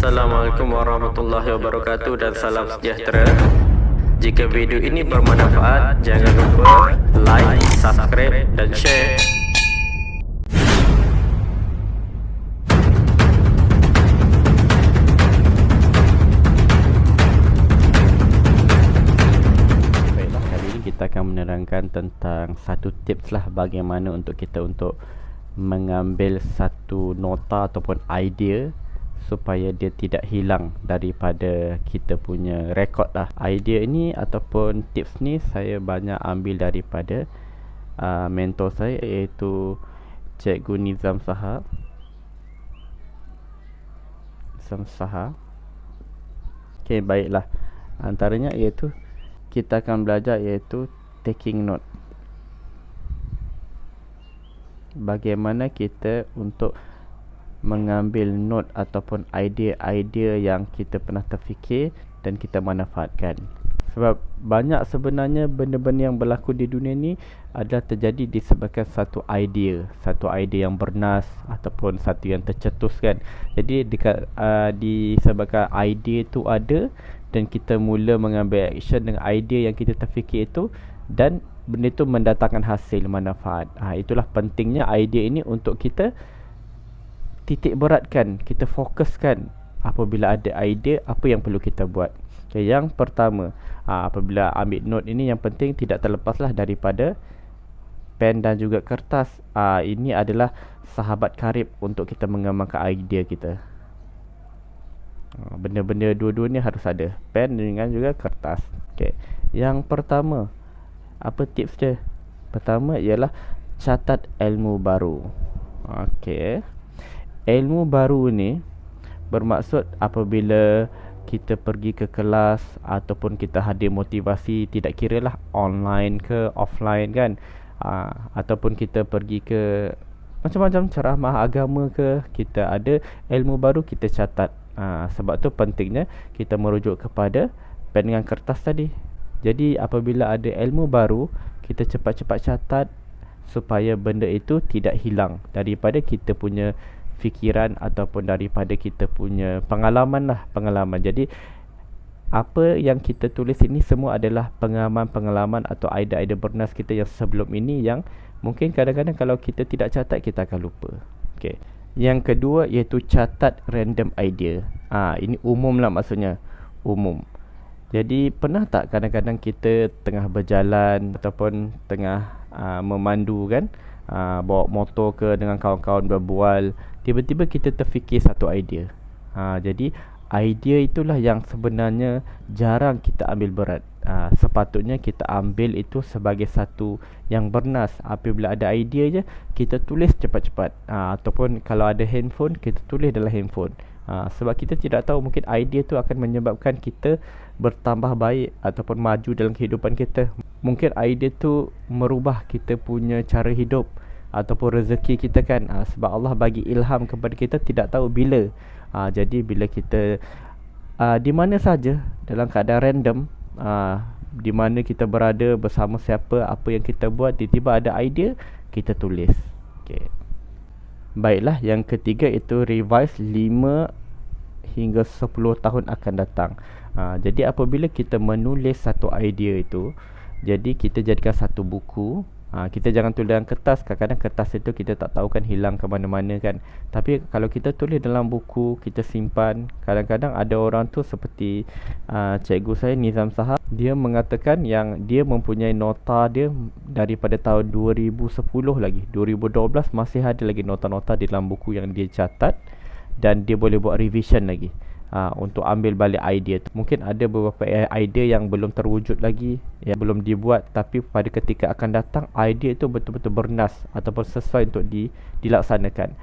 Assalamualaikum warahmatullahi wabarakatuh dan salam sejahtera. Jika video ini bermanfaat, jangan lupa like, subscribe dan share. Baiklah, kali ini kita akan menerangkan tentang satu tips lah bagaimana untuk kita mengambil satu nota ataupun idea supaya dia tidak hilang daripada kita punya rekod lah. Idea ini ataupun tips ni saya banyak ambil daripada mentor saya, iaitu Cikgu Nizam Saha. Okey, baiklah. Antaranya iaitu kita akan belajar iaitu taking note. Bagaimana kita untuk mengambil note ataupun idea-idea yang kita pernah terfikir dan kita manfaatkan. Sebab banyak sebenarnya benda-benda yang berlaku di dunia ni adalah terjadi disebabkan satu idea yang bernas ataupun satu yang tercetuskan. Jadi disebabkan idea tu ada dan kita mula mengambil action dengan idea yang kita terfikir itu, dan benda itu mendatangkan hasil manfaat. Itulah pentingnya idea ini untuk kita titik beratkan, kita fokuskan apabila ada idea apa yang perlu kita buat. Okay, yang pertama, apabila ambil note ini, yang penting tidak terlepaslah daripada pen dan juga kertas. Ini adalah sahabat karib untuk kita mengembangkan idea kita. Benda-benda dua-dua ni harus ada, pen dengan juga kertas. Okay. Yang pertama, apa tips dia? Pertama ialah catat ilmu baru. Okey. Ilmu baru ni bermaksud apabila kita pergi ke kelas ataupun kita hadir motivasi, tidak kiralah online ke offline kan, ataupun kita pergi ke macam-macam ceramah agama ke, kita ada ilmu baru kita catat. Sebab tu pentingnya kita merujuk kepada pen dengan kertas tadi. Jadi apabila ada ilmu baru, kita cepat-cepat catat supaya benda itu tidak hilang daripada kita punya fikiran ataupun daripada kita punya pengalaman. Jadi apa yang kita tulis ini semua adalah pengalaman atau idea-idea bernas kita yang sebelum ini, yang mungkin kadang-kadang kalau kita tidak catat kita akan lupa. Okey. Yang kedua iaitu catat random idea. Ini umum lah, maksudnya umum. Jadi pernah tak kadang-kadang kita tengah berjalan ataupun tengah memandu kan, bawa motor ke dengan kawan-kawan berbual, tiba-tiba kita terfikir satu idea. Jadi idea itulah yang sebenarnya jarang kita ambil berat. Sepatutnya kita ambil itu sebagai satu yang bernas. Apabila ada idea je, kita tulis cepat-cepat. Ataupun kalau ada handphone, kita tulis dalam handphone. Sebab kita tidak tahu, mungkin idea tu akan menyebabkan kita bertambah baik ataupun maju dalam kehidupan kita. Mungkin idea tu merubah kita punya cara hidup ataupun rezeki kita kan. Sebab Allah bagi ilham kepada kita, tidak tahu bila. Jadi bila kita di mana saja dalam keadaan random, di mana kita berada, bersama siapa, apa yang kita buat, tiba-tiba ada idea, kita tulis. Okay. Baiklah, yang ketiga itu revise 5 hingga 10 tahun akan datang. Jadi apabila kita menulis satu idea itu, jadi kita jadikan satu buku. Kita jangan tulis dalam kertas. Kadang-kadang kertas itu kita tak tahu kan, hilang ke mana-mana kan. Tapi kalau kita tulis dalam buku, kita simpan. Kadang-kadang ada orang tu seperti cikgu saya Nizam Saha, dia mengatakan yang dia mempunyai nota dia daripada tahun 2010 lagi, 2012 masih ada lagi nota-nota di dalam buku yang dia catat, dan dia boleh buat revision lagi untuk ambil balik idea tu. Mungkin ada beberapa idea yang belum terwujud lagi, yang belum dibuat, tapi pada ketika akan datang idea itu betul-betul bernas ataupun sesuai untuk dilaksanakan.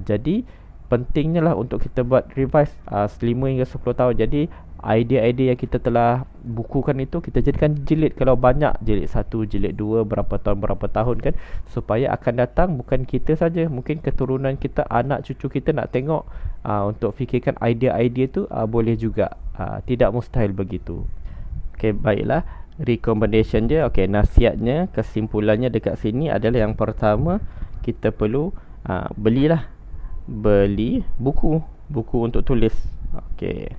Jadi pentingnya lah untuk kita buat revise 5 hingga 10 tahun. Jadi idea-idea yang kita telah bukukan itu kita jadikan jilid, kalau banyak, jilid 1, jilid 2, berapa tahun kan, supaya akan datang bukan kita saja, mungkin keturunan kita, anak cucu kita nak tengok, untuk fikirkan idea-idea tu boleh juga, tidak mustahil begitu. Okey, baiklah, recommendation dia, okey, nasihatnya, kesimpulannya dekat sini adalah yang pertama, kita perlu beli buku. buku untuk tulis. Okey,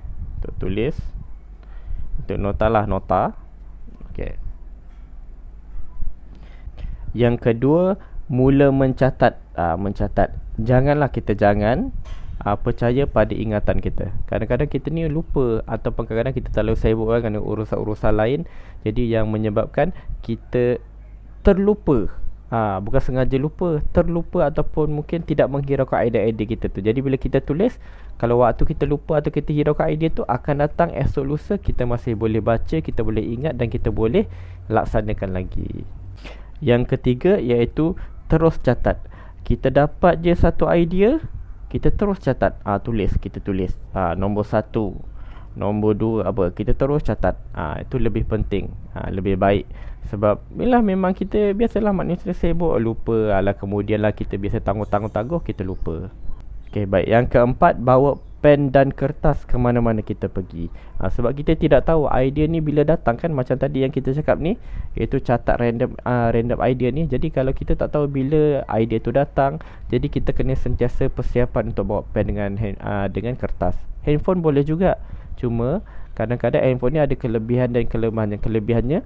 untuk tulis, untuk nota lah, nota. Okey. Yang kedua, mula mencatat. Mencatat. Jangan percaya pada ingatan kita. Kadang-kadang kita ni lupa, ataupun kadang-kadang kita terlalu sibuk dengan urusan-urusan lain, jadi yang menyebabkan kita terlupa. Bukan sengaja lupa, terlupa ataupun mungkin tidak menghiraukan idea-idea kita tu. Jadi bila kita tulis, kalau waktu kita lupa atau kita hiraukan idea tu, akan datang esok lusa kita masih boleh baca, kita boleh ingat dan kita boleh laksanakan lagi. Yang ketiga iaitu terus catat. Kita dapat je satu idea, kita terus catat. Kita tulis. Nombor 1, nombor 2 kita terus catat. Itu lebih penting, lebih baik. Sebab bila memang kita biasalah manusia sibuk, lupa. Kemudianlah kita biasa tangguh, kita lupa. Okey, baik. Yang keempat, bawa pen dan kertas ke mana-mana kita pergi. Sebab kita tidak tahu idea ni bila datang kan, macam tadi yang kita cakap ni, iaitu catat random idea ni. Jadi kalau kita tak tahu bila idea tu datang, jadi kita kena sentiasa persiapan untuk bawa pen dengan kertas. Handphone boleh juga, cuma kadang-kadang handphone ni ada kelebihan dan kelemahan. Yang kelebihannya,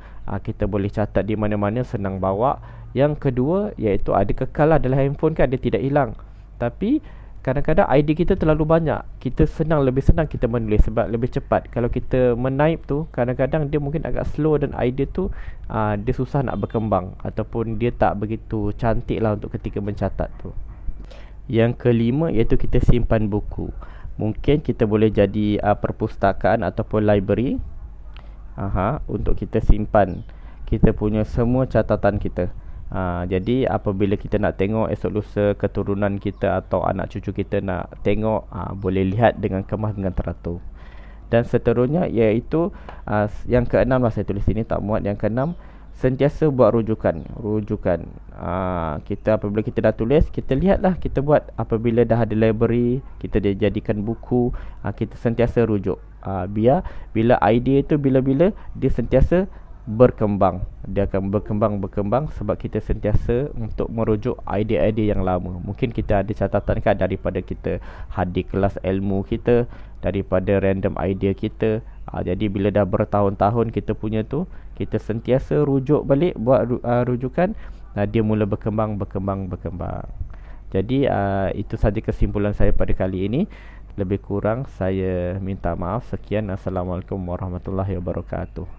kita boleh catat di mana-mana, senang bawa. Yang kedua iaitu ada kekal lah dalam handphone kan, dia tidak hilang. Tapi kadang-kadang idea kita terlalu banyak, lebih senang kita menulis sebab lebih cepat. Kalau kita menaip tu, kadang-kadang dia mungkin agak slow dan idea tu dia susah nak berkembang, ataupun dia tak begitu cantik lah untuk ketika mencatat tu. Yang kelima iaitu kita simpan buku. Mungkin kita boleh jadi perpustakaan ataupun library untuk kita simpan kita punya semua catatan kita. Jadi apabila kita nak tengok esok lusa keturunan kita atau anak cucu kita nak tengok, boleh lihat dengan kemas, dengan teratur. Dan seterusnya iaitu yang keenam lah, saya tulis sini tak muat. Yang keenam, sentiasa buat rujukan. Kita apabila kita dah tulis, kita lihatlah, kita buat. Apabila dah ada library, kita jadikan buku, kita sentiasa rujuk. Biar bila idea itu bila-bila dia sentiasa berkembang. Dia akan berkembang sebab kita sentiasa untuk merujuk idea-idea yang lama. Mungkin kita ada catatan kan daripada kita hadir kelas ilmu kita, daripada random idea kita. Jadi bila dah bertahun-tahun kita punya tu, kita sentiasa rujuk balik, buat rujukan, dia mula berkembang. Jadi itu saja kesimpulan saya pada kali ini. Lebih kurang saya minta maaf. Sekian. Assalamualaikum warahmatullahi wabarakatuh.